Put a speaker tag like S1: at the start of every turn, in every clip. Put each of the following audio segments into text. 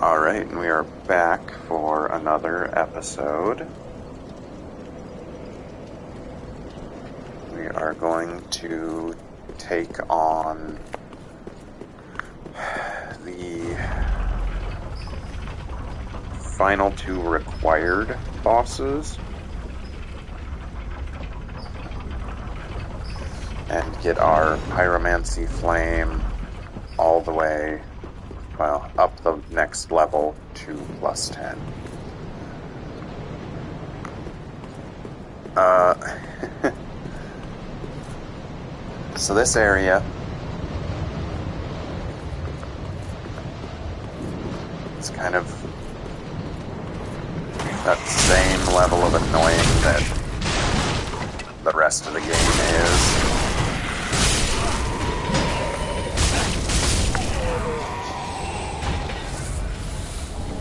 S1: Alright, and we are back for another episode. We are going to take on the final two required bosses and get our Pyromancy Flame all the way, well, up the next level to +10. So this area, it's kind of that same level of annoying that the rest of the game is.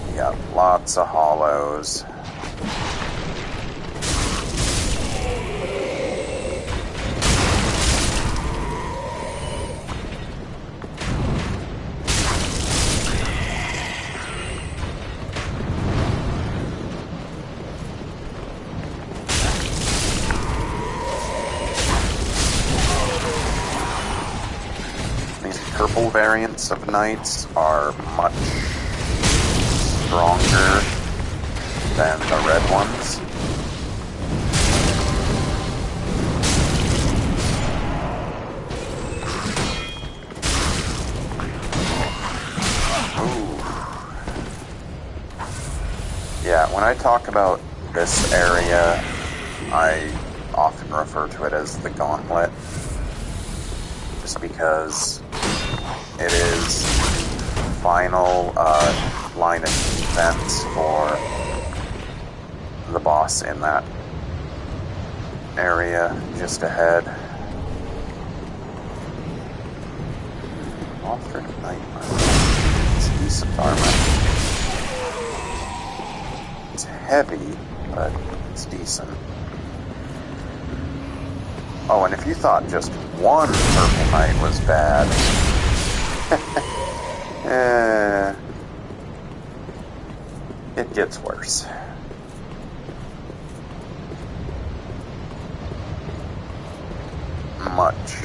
S1: You got lots of hollows. Purple variants of knights are much stronger than the red ones. Ooh. Yeah, when I talk about this area, I often refer to it as the Gauntlet, just because it is the final line of defense for the boss in that area just ahead. Alfred Knight. It's decent armor. It's heavy, but it's decent. Oh, and if you thought just one Purple Knight was bad, it gets worse. Much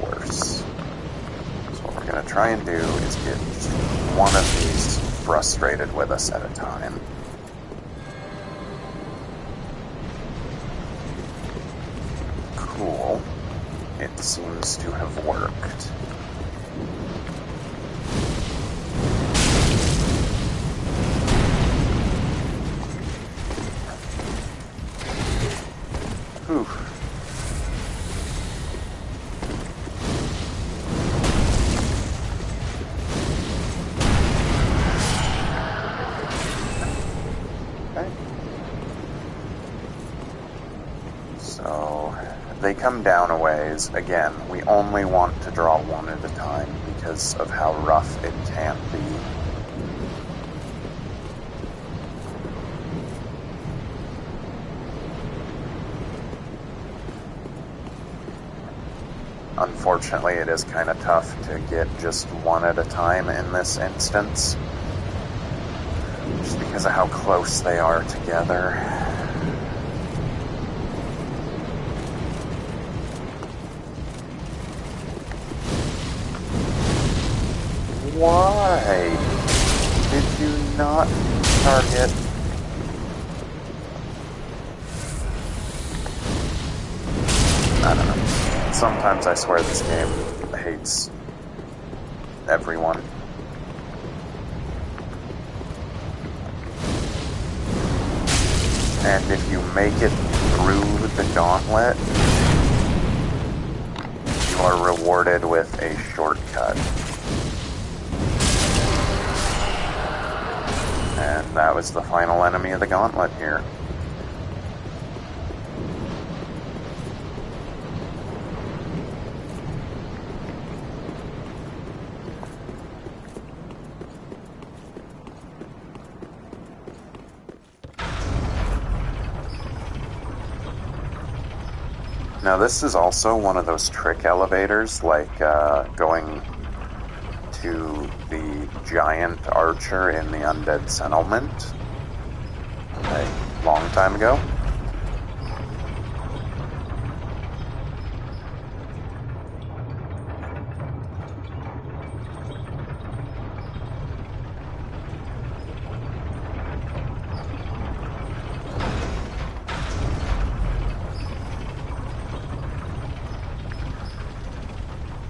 S1: worse. So what we're going to try and do is get just one of these frustrated with us at a time. Cool. It seems to have worked. Whew. Okay. So they come down a ways. Again, we only want to draw one at a time because of how rough it can be. Unfortunately, it is kind of tough to get just one at a time in this instance, just because of how close they are together. Why did you not target? I don't know. Sometimes I swear this game hates everyone. And if you make it through the gauntlet, you are rewarded with a shortcut. And that was the final enemy of the gauntlet here. Now this is also one of those trick elevators, like going to the giant archer in the Undead Settlement a long time ago.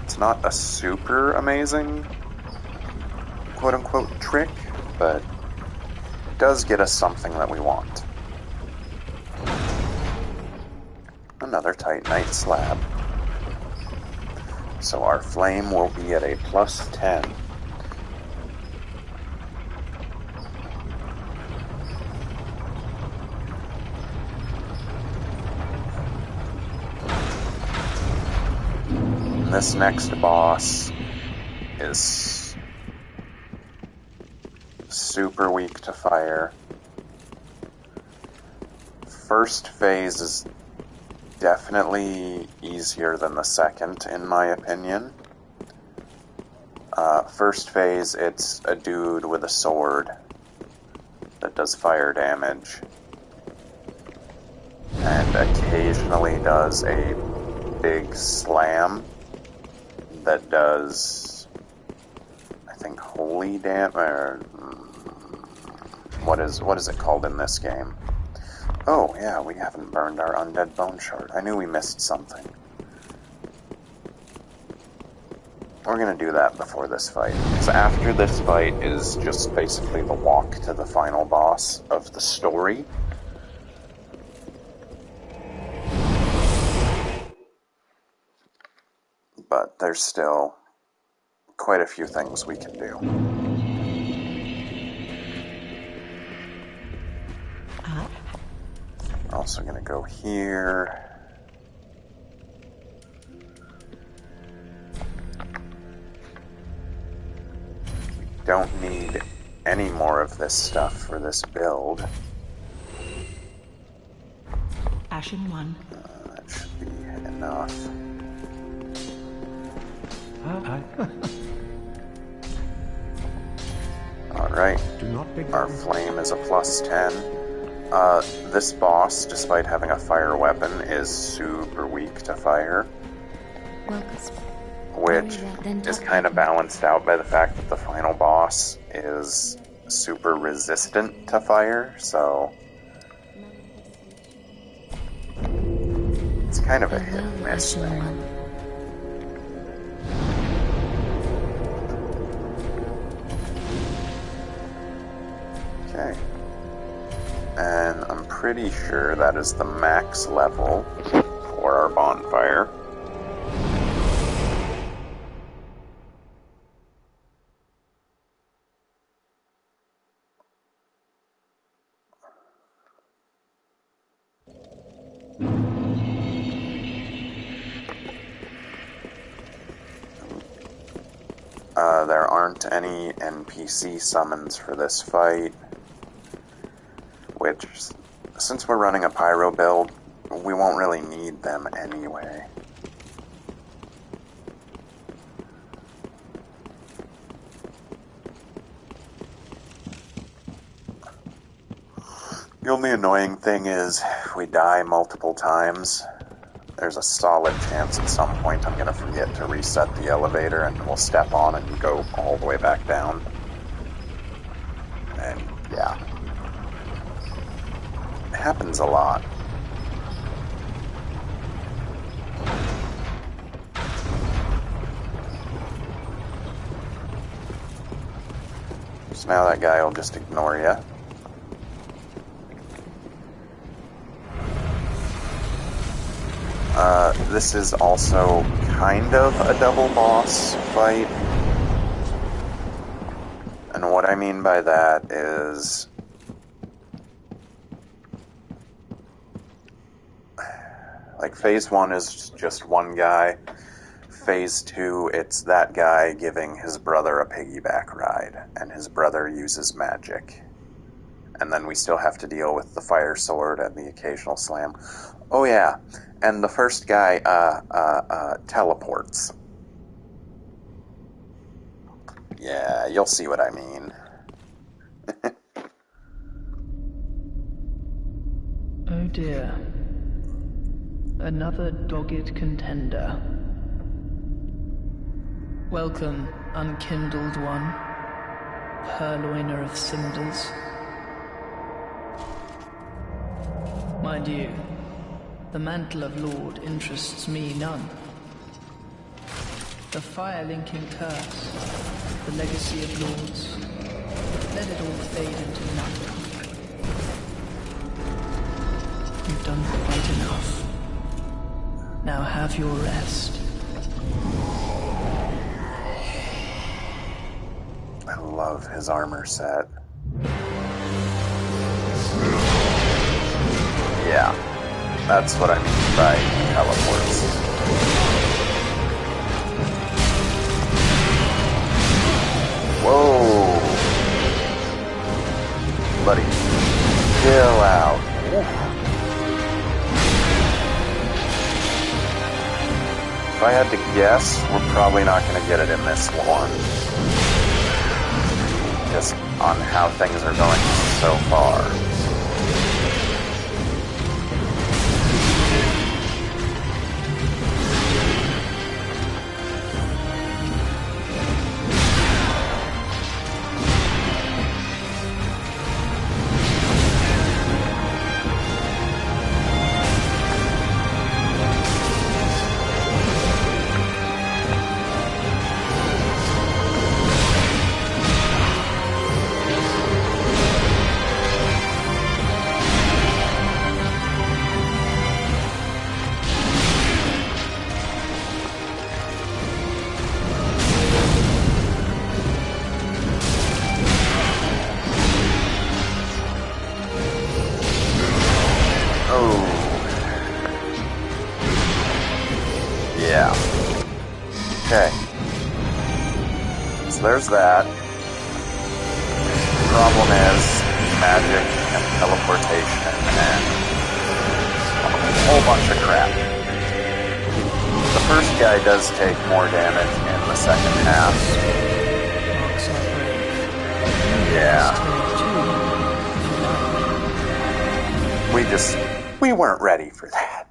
S1: It's not a super amazing quote-unquote trick, but it does get us something that we want. Another Titanite slab. So our flame will be at a +10. This next boss is super weak to fire. First phase is definitely easier than the second, in my opinion. First phase, it's a dude with a sword that does fire damage, and occasionally does a big slam that does, I think, holy damage, or what is it called in this game? Oh yeah, we haven't burned our undead bone shard. I knew we missed something. We're gonna do that before this fight. So after this fight is just basically the walk to the final boss of the story. But there's still quite a few things we can do. We're also going to go here. We don't need any more of this stuff for this build.
S2: Ashen 1.
S1: That should be enough. Alright, our flame is a +10. This boss, despite having a fire weapon, is super weak to fire. Which is kind of balanced out by the fact that the final boss is super resistant to fire, so it's kind of a hit and miss thing. Okay. And I'm pretty sure that is the max level for our bonfire. There aren't any NPC summons for this fight, which, since we're running a pyro build, we won't really need them anyway. The only annoying thing is, if we die multiple times, there's a solid chance at some point I'm going to forget to reset the elevator and we'll step on and go all the way back down. And yeah. It happens a lot. So now that guy will just ignore you. This is also kind of a double boss fight. And what I mean by that is, like, phase 1 is just one guy. Phase 2, it's that guy giving his brother a piggyback ride, and his brother uses magic. And then we still have to deal with the fire sword and the occasional slam. Oh yeah, and the first guy teleports. Yeah, you'll see what I mean.
S3: Oh dear. Another dogged contender. Welcome, unkindled one, purloiner of cinders. Mind you, the mantle of Lord interests me none. The fire-linking curse, the legacy of lords, let it all fade into nothing. You've done quite enough. Now have your rest.
S1: I love his armor set. Yeah, that's what I mean by teleports. Whoa! Buddy, chill out. Oof. If I had to guess, we're probably not going to get it in this one. Just on how things are going so far. Okay. So there's that. The problem is magic and teleportation and a whole bunch of crap. The first guy does take more damage in the second half. Yeah. We weren't ready for that.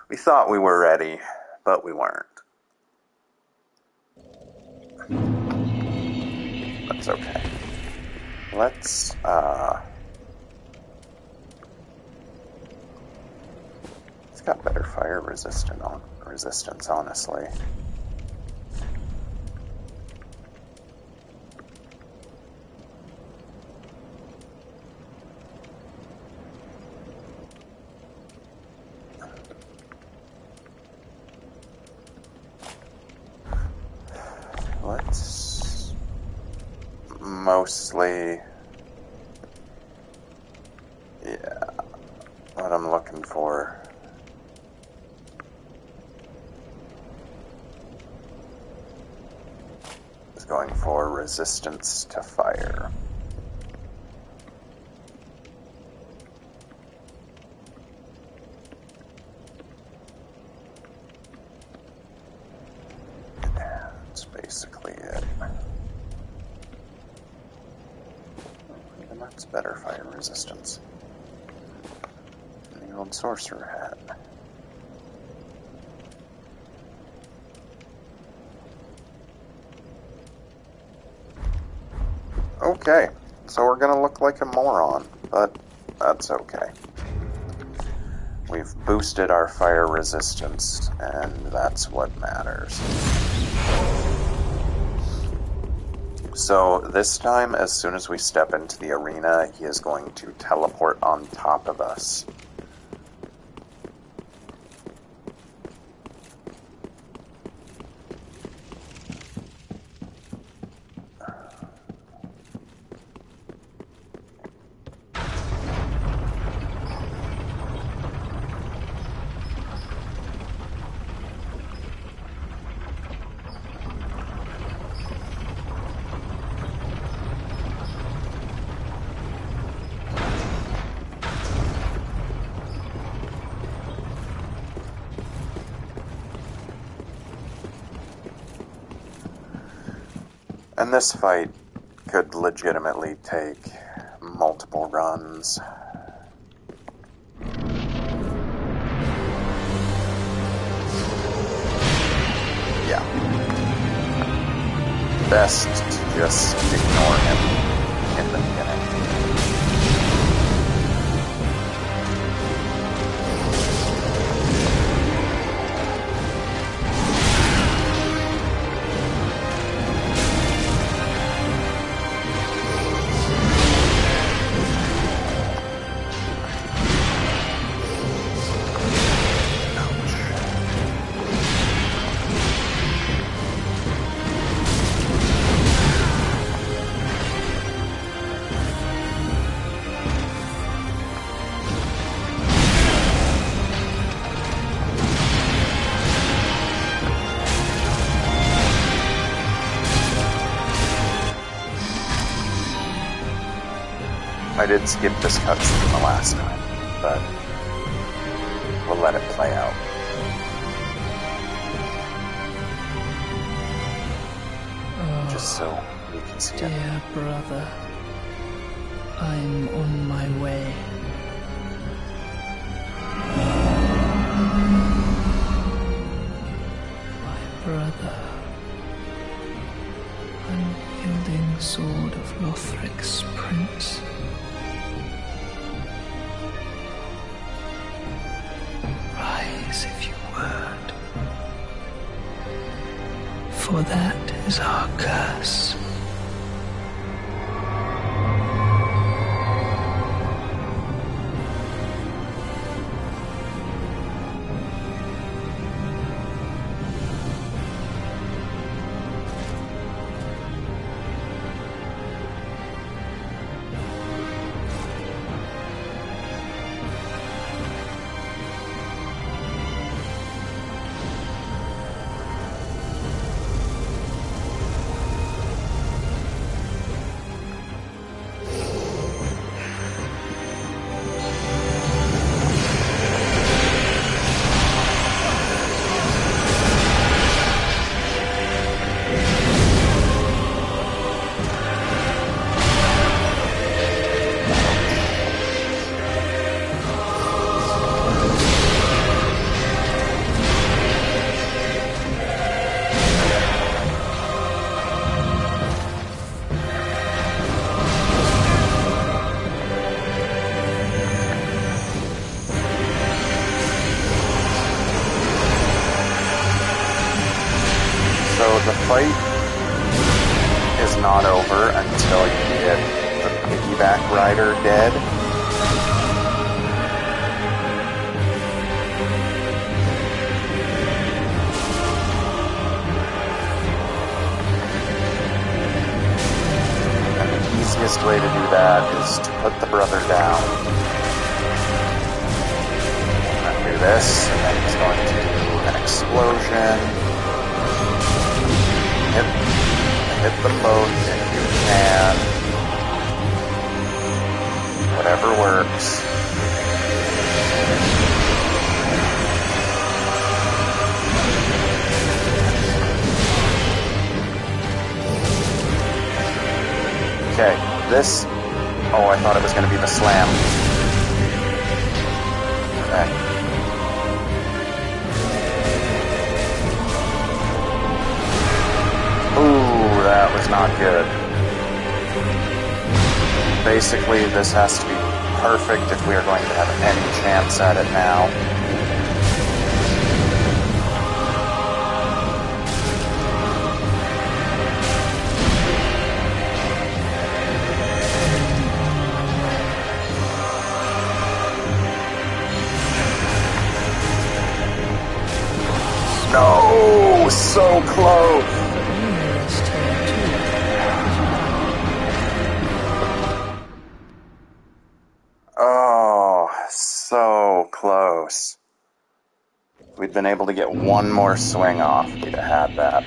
S1: We thought we were ready, but we weren't. That's okay. Let's, it's got better fire resistance, honestly. Let's mostly, yeah, what I'm looking for. Is going for resistance to fire. That's basically it. Even that's better fire resistance. The old sorcerer hat. Okay, so we're gonna look like a moron, but that's okay. We've boosted our fire resistance, and that's what matters. So this time, as soon as we step into the arena, he is going to teleport on top of us. And this fight could legitimately take multiple runs. Yeah. Best to just ignore him in the beginning. I did skip this cutscene the last time, but we'll let it play out. Just so you can see it.
S3: Dear brother, I'm on my way. My brother, unyielding sword of Lothric's prince. Rise if you would, for that is our curse.
S1: The fight is not over until you get the piggyback rider dead. And the easiest way to do that is to put the brother down. And do this, and then he's going to do an explosion. Hit them both if you can. Whatever works. Okay, this... Oh, I thought it was going to be the slam. Okay. That was not good. Basically, this has to be perfect if we are going to have any chance at it now. No! So close! So close. If we'd been able to get one more swing off, we'd have had that.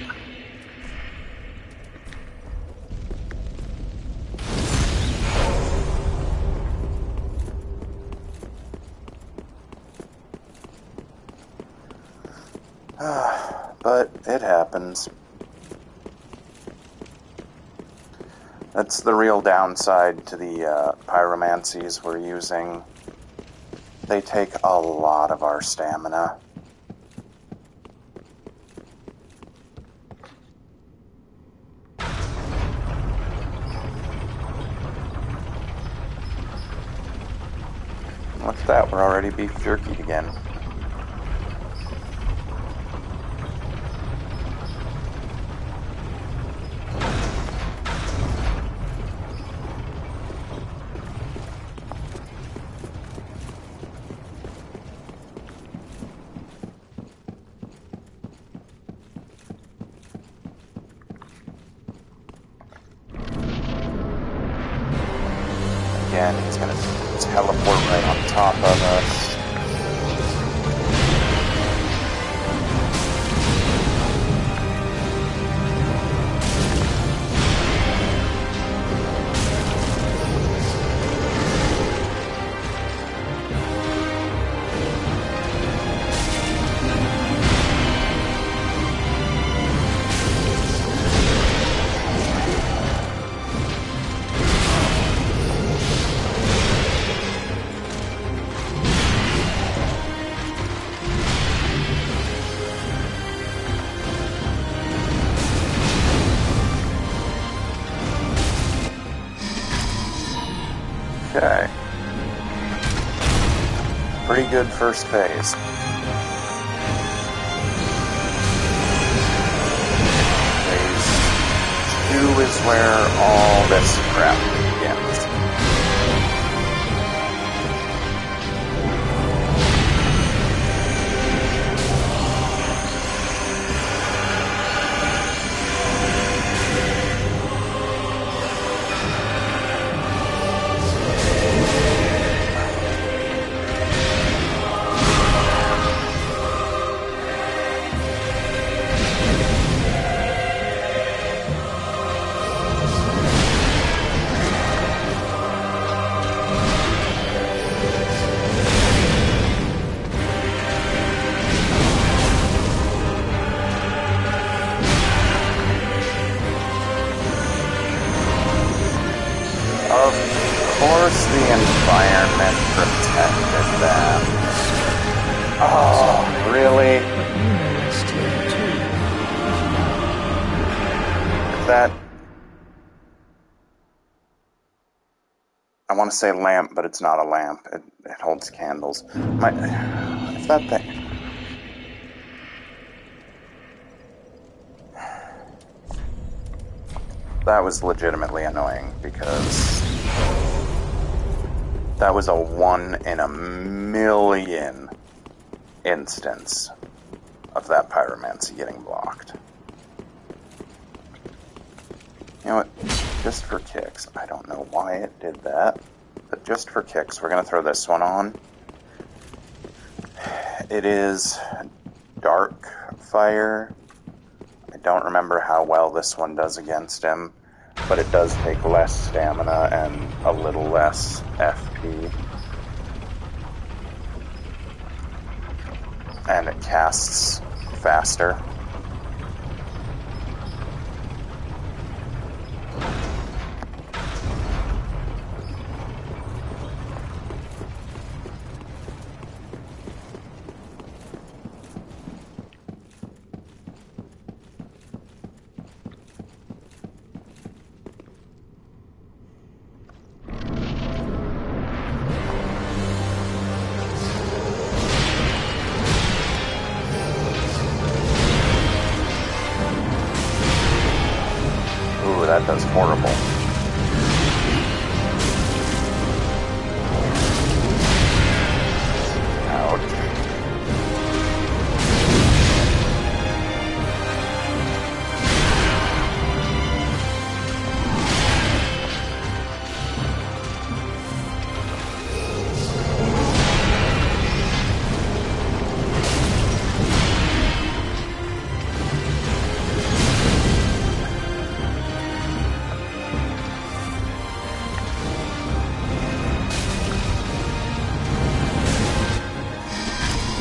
S1: But it happens. That's the real downside to the pyromancies we're using. They take a lot of our stamina. Look at that, we're already beef jerkied again. Again, he's gonna teleport right on top of us. Okay. Pretty good first phase. Phase 2 is where all this crap begins. Of course the environment protected them. Oh, really? That... I want to say lamp, but it's not a lamp. It holds candles. If that thing... That was legitimately annoying, because that was a 1 in a million instance of that pyromancy getting blocked. You know what? Just for kicks. I don't know why it did that, but just for kicks, we're going to throw this one on. It is Dark Fire. I don't remember how well this one does against him, but it does take less stamina and a little less FP. And it casts faster. That does horrible. Ouch.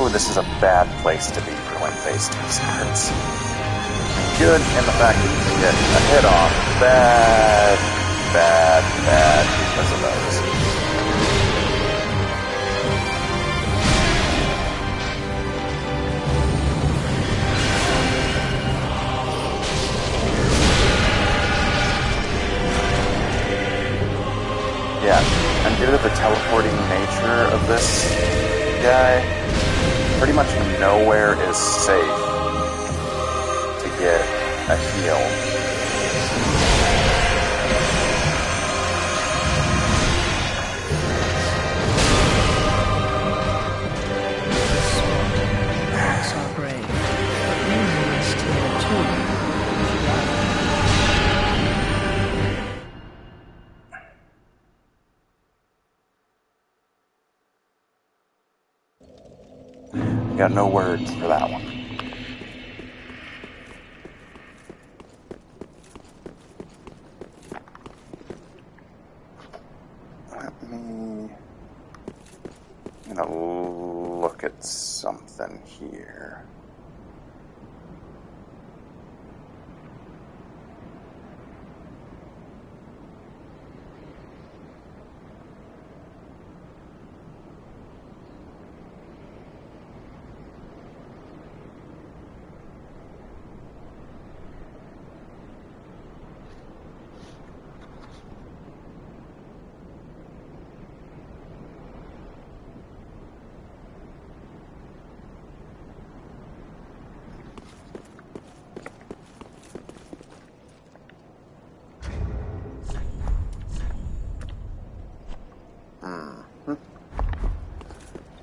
S1: Ooh, this is a bad place to be for when phase 2 starts. Good in the fact that you can get a hit off. Bad Yeah, and due to the teleporting nature of this guy, pretty much nowhere is safe to get a heal.
S3: Marks our grave, but only rest here too.
S1: Got no words for that one. I'm gonna look at something here.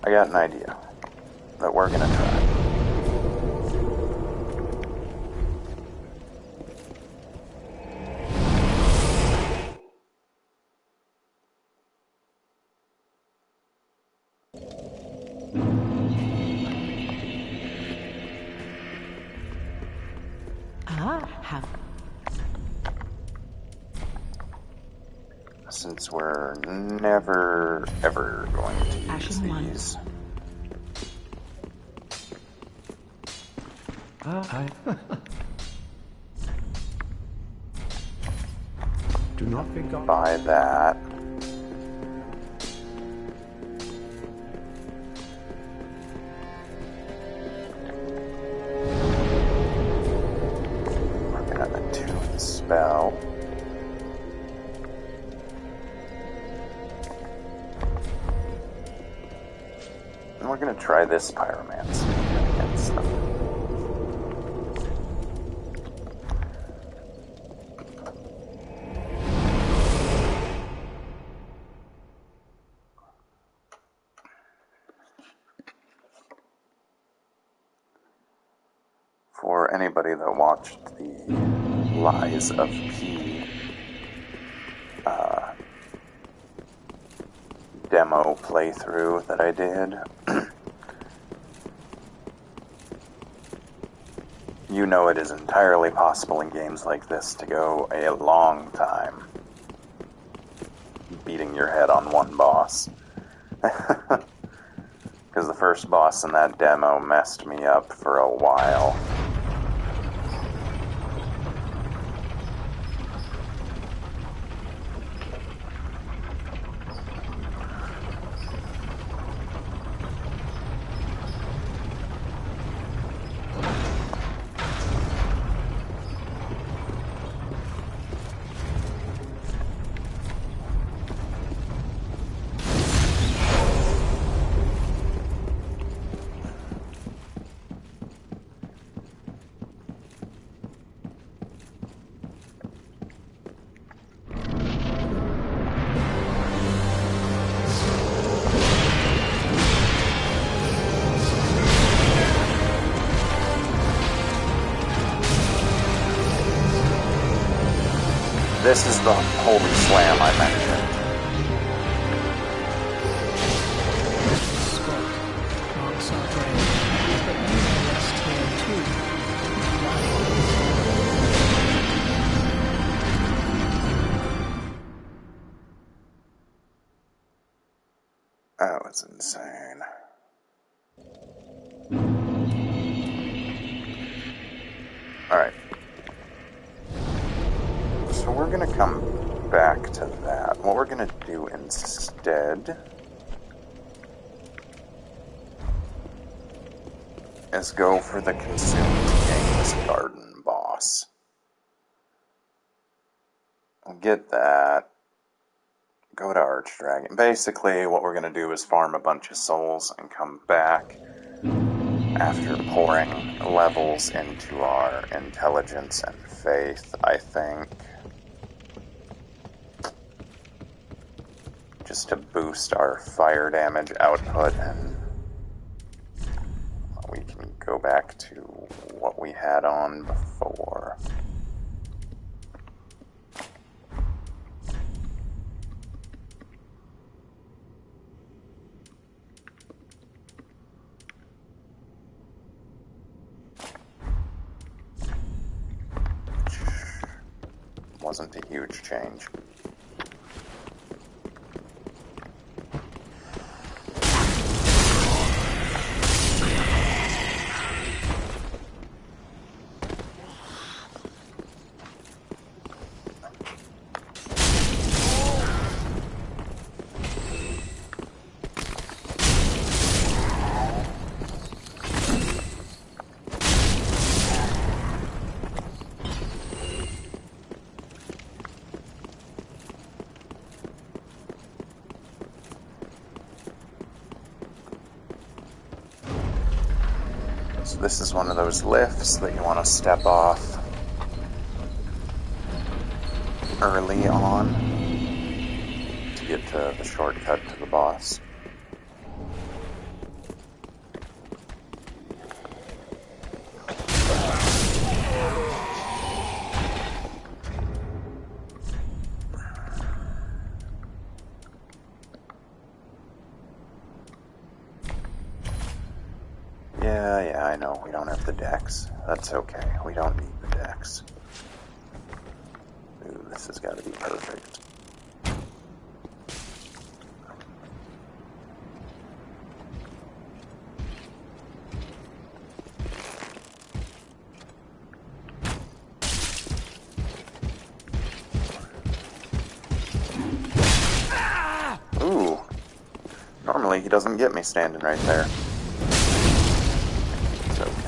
S1: I got an idea that we're gonna try.
S2: How?
S1: Since we're never, ever going to use
S2: Ashen one.
S1: these.
S4: Do not be gone.
S1: Buy that. We're gonna attune the spell. And we're gonna try this pyromancy against them. For anybody that watched the Lies of P demo playthrough that I did, you know it is entirely possible in games like this to go a long time beating your head on one boss. Because the first boss in that demo messed me up for a while. This is the holy slam I mentioned.
S3: Spot marks our grave, but only rest here too.
S1: That was insane. Alright. So we're gonna come back to that. What we're gonna do instead is go for the Consumed King's Garden boss. We'll get that, go to Archdragon. Basically, what we're going to do is farm a bunch of souls and come back after pouring levels into our intelligence and faith, I think. Just to boost our fire damage output, and we can go back to what we had on before. Wasn't a huge change. So this is one of those lifts that you want to step off early on to get to the shortcut to the boss. Yeah, I know, we don't have the dex. That's okay, we don't need the dex. Ooh, this has got to be perfect. Ooh, normally he doesn't get me standing right there.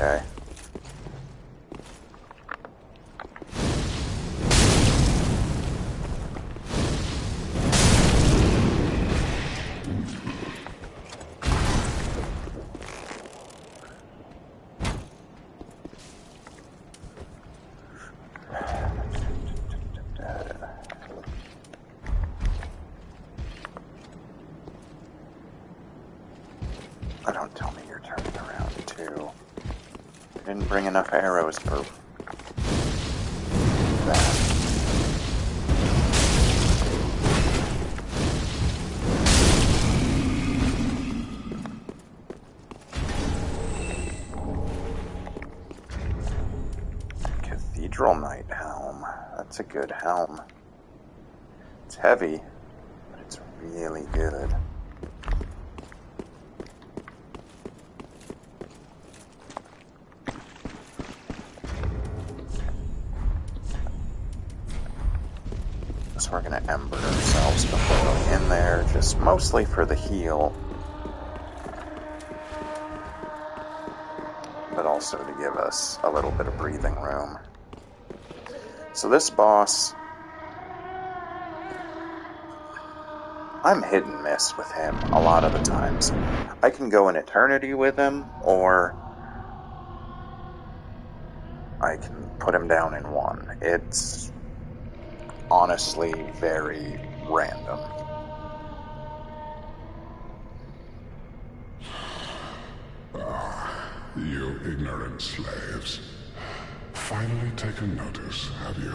S1: Okay. Oh, don't tell me you're turning around too. Didn't bring enough arrows for that. Cathedral Knight helm. That's a good helm. It's heavy, but it's really good. So we're going to ember ourselves before going in there, just mostly for the heal, but also to give us a little bit of breathing room. So this boss, I'm hit and miss with him a lot of the times. I can go an eternity with him, or I can put him down in one. It's honestly very random.
S5: You ignorant slaves. Finally taken notice, have you?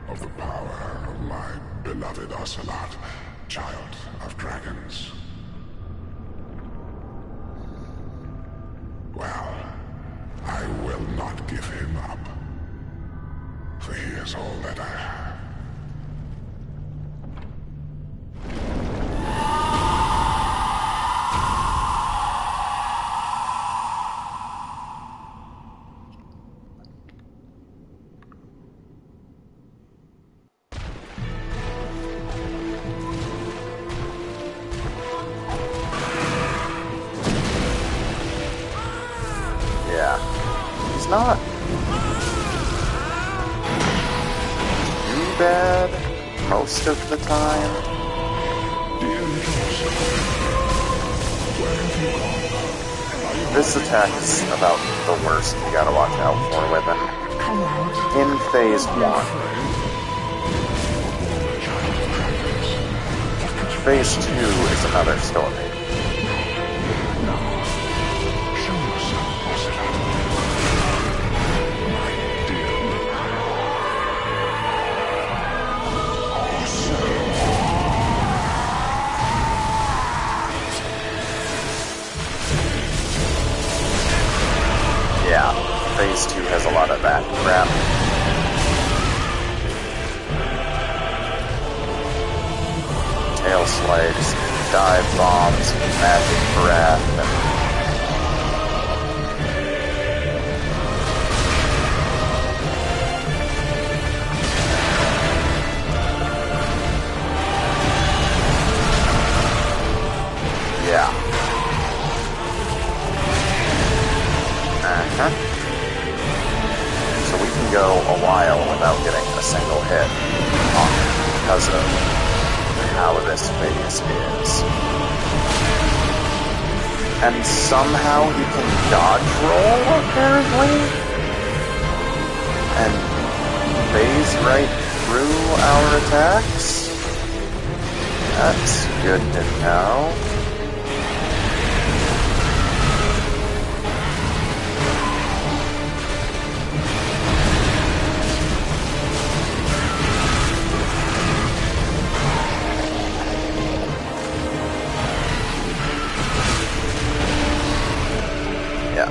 S5: Of the power of my beloved Ocelot, child of dragons. Well, I will not give him up. For he is all that I have.
S1: Yeah, he's not too bad. most of the time.
S5: Dear little soul, where have you gone?
S1: This attack is about the worst you gotta watch out for with him. In Phase 1. Phase 2 is another story. Yeah, Phase 2 has a lot of that crap. Tail swipes, dive bombs, magic breath, and yeah. So we can go a while without getting a single hit on it because of how this phase is. And somehow you can dodge roll, apparently? And phase right through our attacks? That's good to know.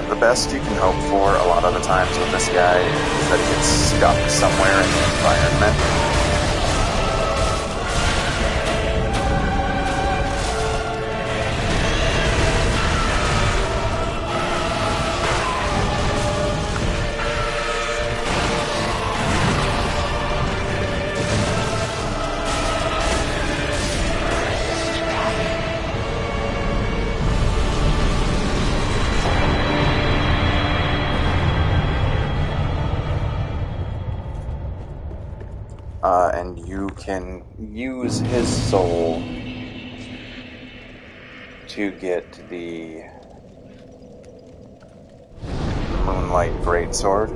S1: The best you can hope for a lot of the times with this guy is that he gets stuck somewhere in the environment. And you can use his soul to get the Moonlight Greatsword.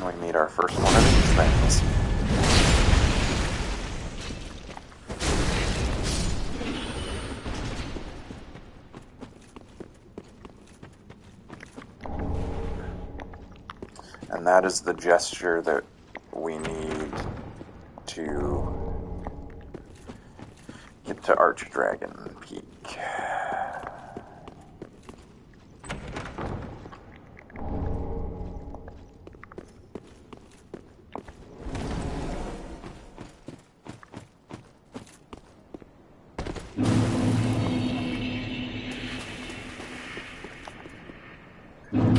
S1: We meet our first one of these things. And that is the gesture that we need to get to Archdragon Peak.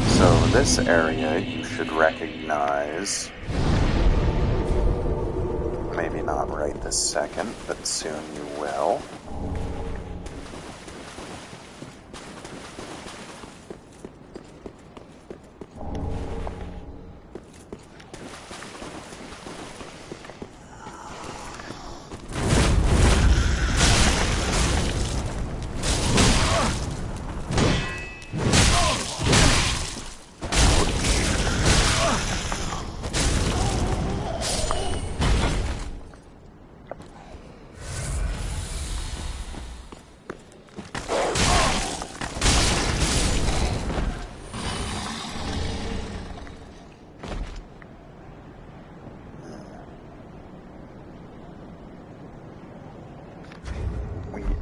S1: So this area you should recognize, maybe not right this second, but soon you will.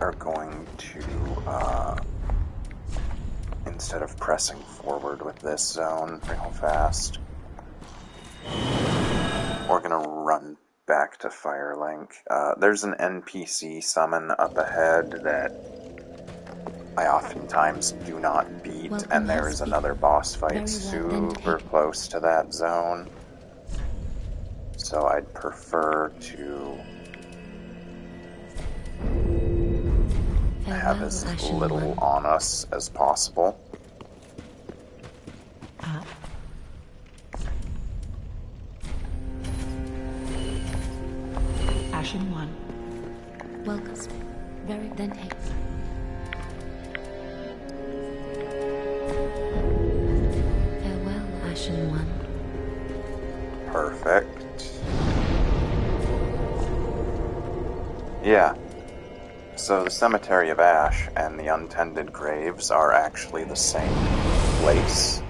S1: are going to, instead of pressing forward with this zone real fast, we're going to run back to Firelink. There's an NPC summon up ahead that I oftentimes do not beat, and there is another boss fight super close to that zone. So I'd prefer to have as little on us as possible.
S2: Ashen 1.
S6: Welcome. Very then take. Farewell, Ashen 1.
S1: Perfect. Yeah. So the Cemetery of Ash and the Untended Graves are actually the same place.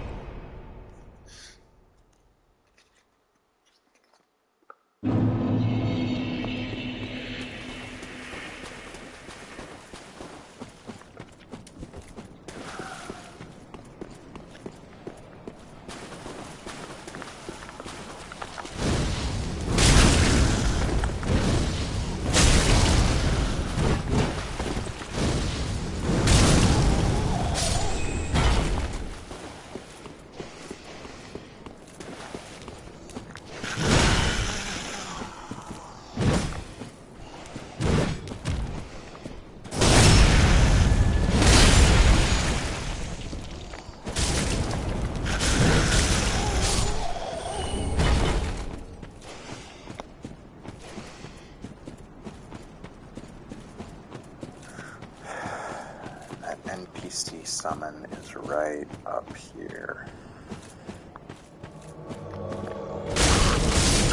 S1: NPC summon is right up here.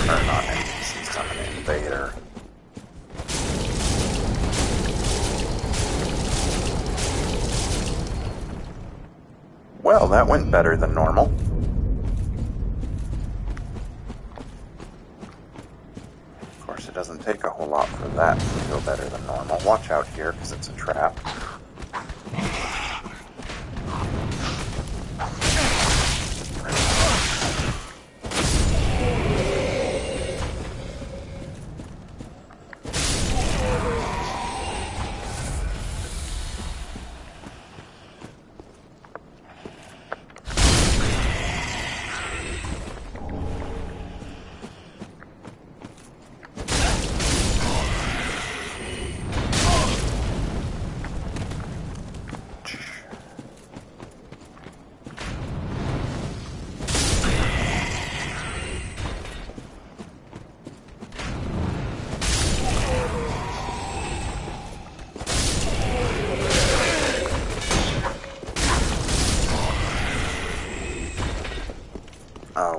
S1: Or not NPC summon, invader. Well, that went better than normal. Of course, it doesn't take a whole lot for that to go better than normal. Watch out here, because it's a trap.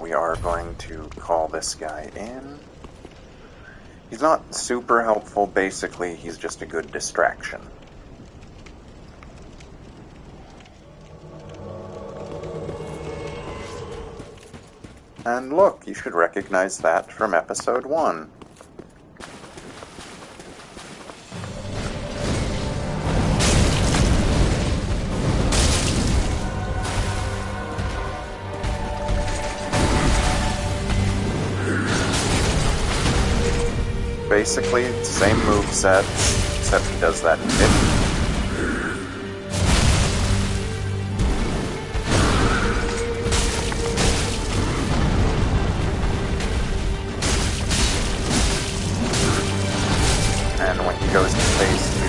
S1: We are going to call this guy in. He's not super helpful, basically, he's just a good distraction. And look, you should recognize that from episode 1. Basically, same moveset, except he does that in 50. And when he goes to phase 2,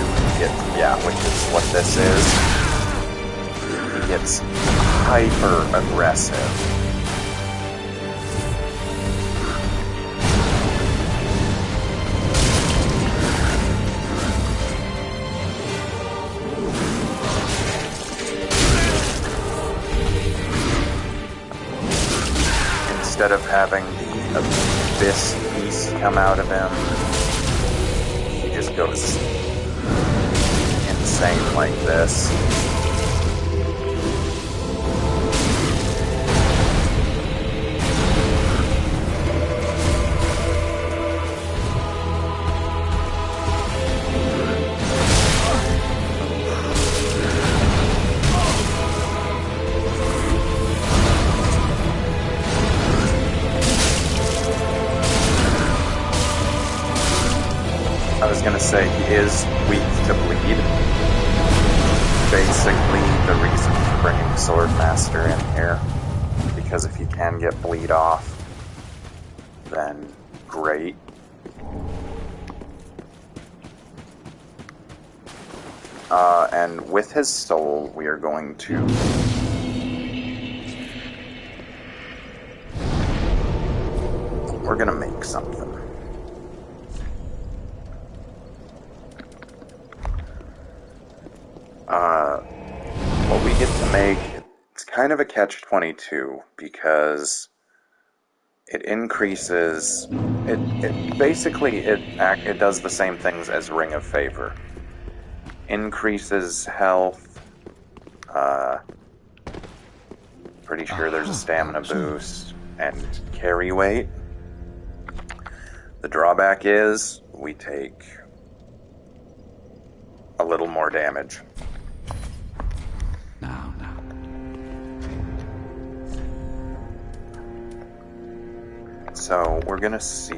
S1: which is what this is, he gets hyper aggressive. Instead of having the abyss piece come out of him, he just goes insane like this. gonna say he is weak to bleed. Basically, the reason for bringing Swordmaster in here, because if he can get bleed off, then great. And with his soul, we are going to we're gonna make something. What we get to make, it's kind of a catch-22 because it increases. It basically it does the same things as Ring of Favor. Increases health. Pretty sure there's a stamina boost and carry weight. The drawback is we take a little more damage.
S4: Now.
S1: So we're gonna see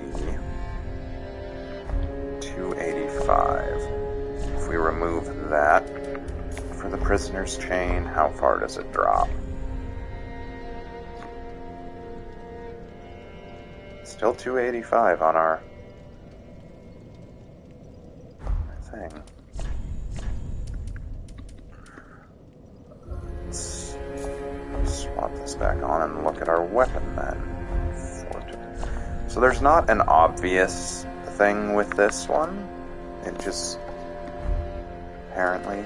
S1: 285. If we remove that for the prisoner's chain, how far does it drop? Still 285 on our thing. Let's swap this back on and look at our weapon then. So there's not an obvious thing with this one. It just apparently.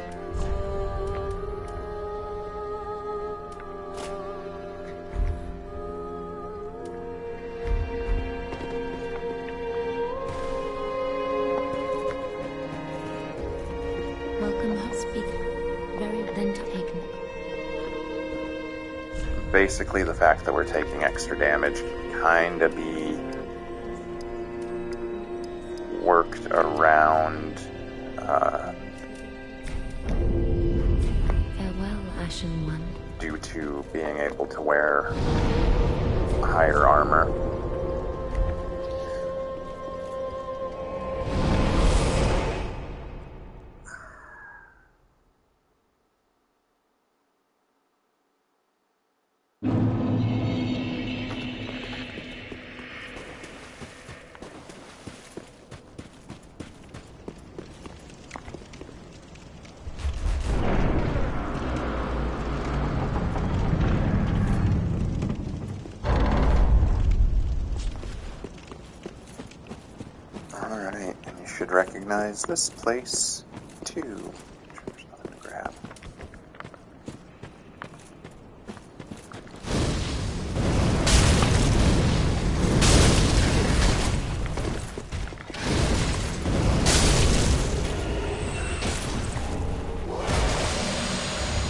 S1: Basically, the fact that we're taking extra damage can kind of be worked around.
S6: Farewell, Ashen One.
S1: Due to being able to wear higher armor. Alright, and you should recognize this place, too. There's nothing to grab.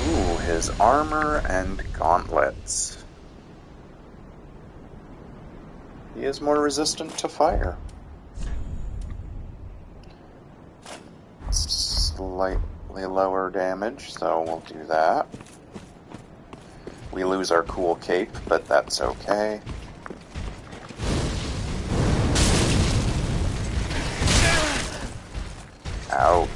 S1: Ooh, his armor and gauntlets. He is more resistant to fire. Slightly lower damage, so we'll do that. We lose our cool cape, but that's okay. Ouch.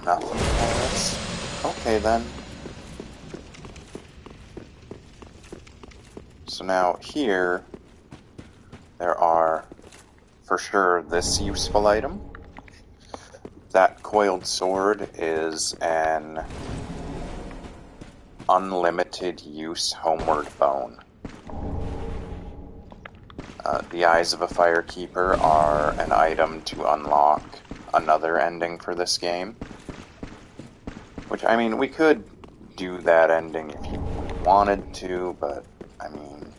S1: Nothing else. Okay then. So now here, there are, for sure, this useful item. That coiled sword is an unlimited use homeward bone. The Eyes of a Firekeeper are an item to unlock another ending for this game. Which, I mean, we could do that ending if you wanted to, but, I mean,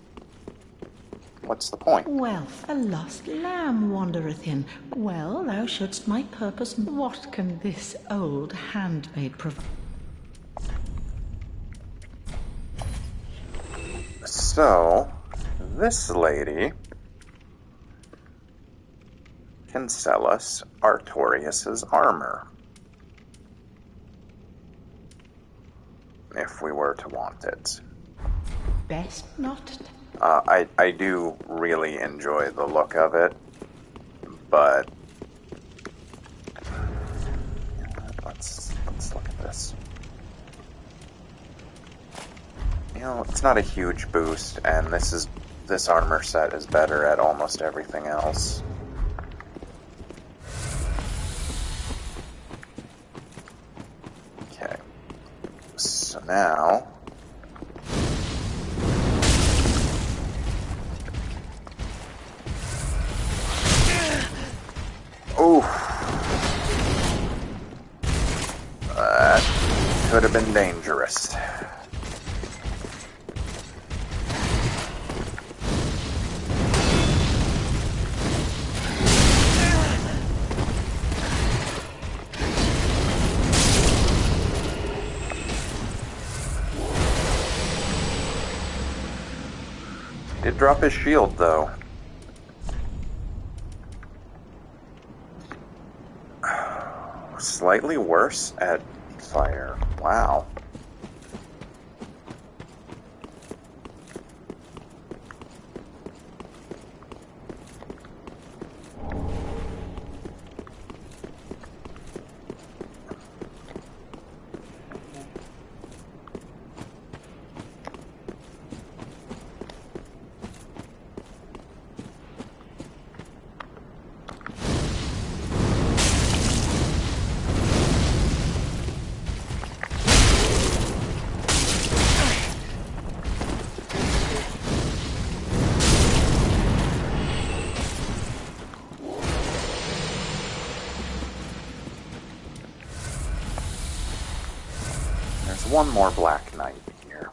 S1: what's the point?
S2: Well, a lost lamb wandereth in. Well, thou shouldst my purpose. What can this old handmaid provide?
S1: So, this lady can sell us Artorias' armor. if we were to want it.
S2: Best not.
S1: I do really enjoy the look of it, but let's look at this. You know, it's not a huge boost, and this armor set is better at almost everything else. Okay, so now oof. That could have been dangerous. Did drop his shield, though. Slightly worse at fire. Wow. There's one more Black Knight here.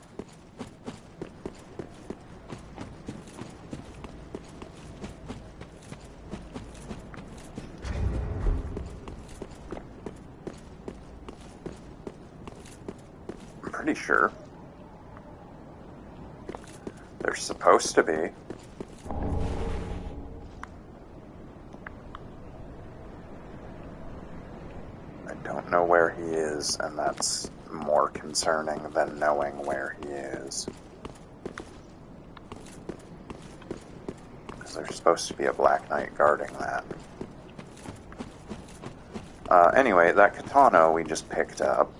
S1: I'm pretty sure. There's supposed to be. I don't know where he is, and that's more concerning than knowing where he is. Because there's supposed to be a Black Knight guarding that. Anyway, that katana we just picked up.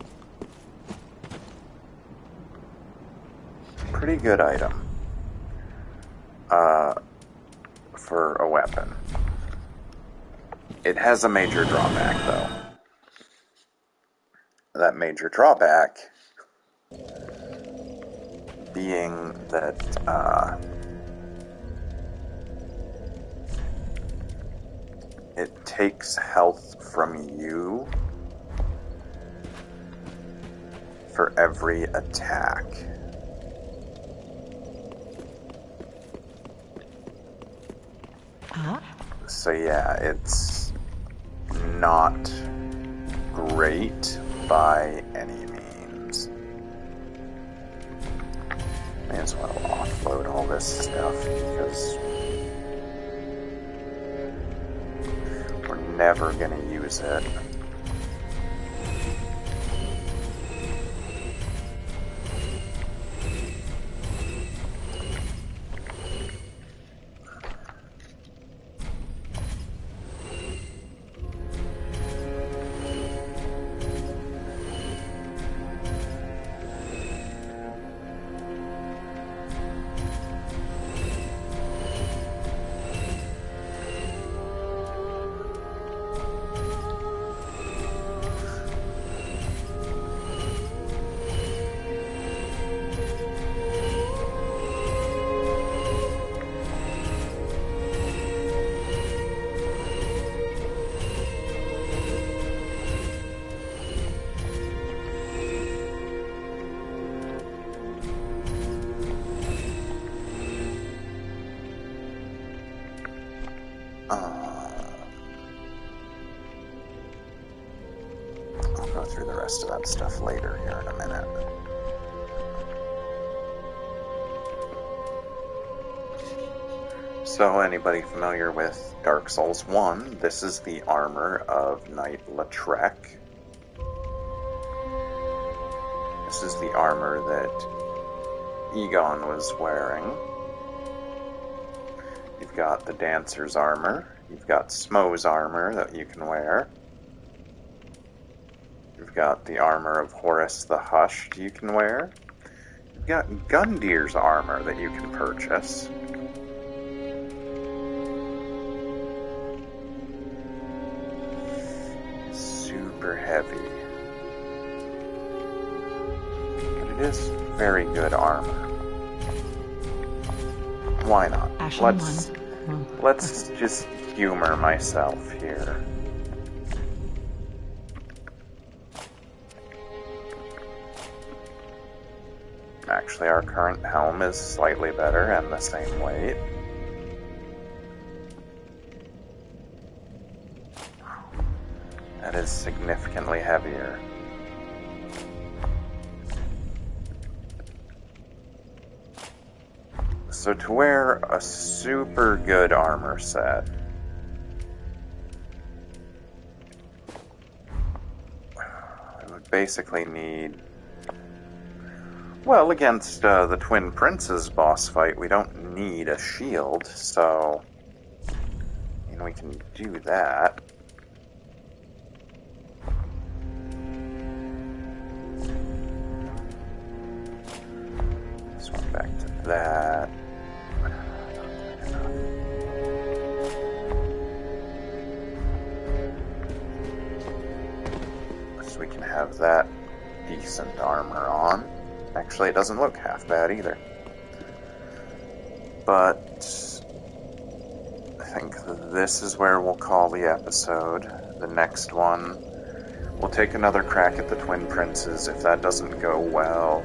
S1: Pretty good item. For a weapon. It has a major drawback, though. That major drawback being that it takes health from you for every attack.
S2: Ah?
S1: So yeah, it's not great by any means. May as well offload all this stuff because we're never gonna use it. I'll go through the rest of that stuff later here in a minute. So, anybody familiar with Dark Souls 1, this is the armor of Knight Lautrec. This is the armor that Egon was wearing. You've got the Dancer's armor. You've got Smo's armor that you can wear. You've got the armor of Horus the Hushed you can wear. You've got Gundir's armor that you can purchase. Super heavy. But it is very good armor. Why not? Let's just humor myself here. Actually, our current helm is slightly better and the same weight. That is significantly heavier. So to wear a super good armor set, I would basically need... Well, against the Twin Princes boss fight, we don't need a shield, so... I mean, we can do that. Just went back to that. So we can have that decent armor on. Actually, it doesn't look half bad either. But I think this is where we'll call the episode. The next one, we'll take another crack at the Twin Princes. If that doesn't go well,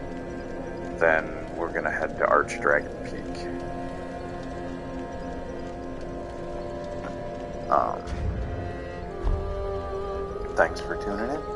S1: then we're going to head to Archdragon Peak. Thanks for tuning in.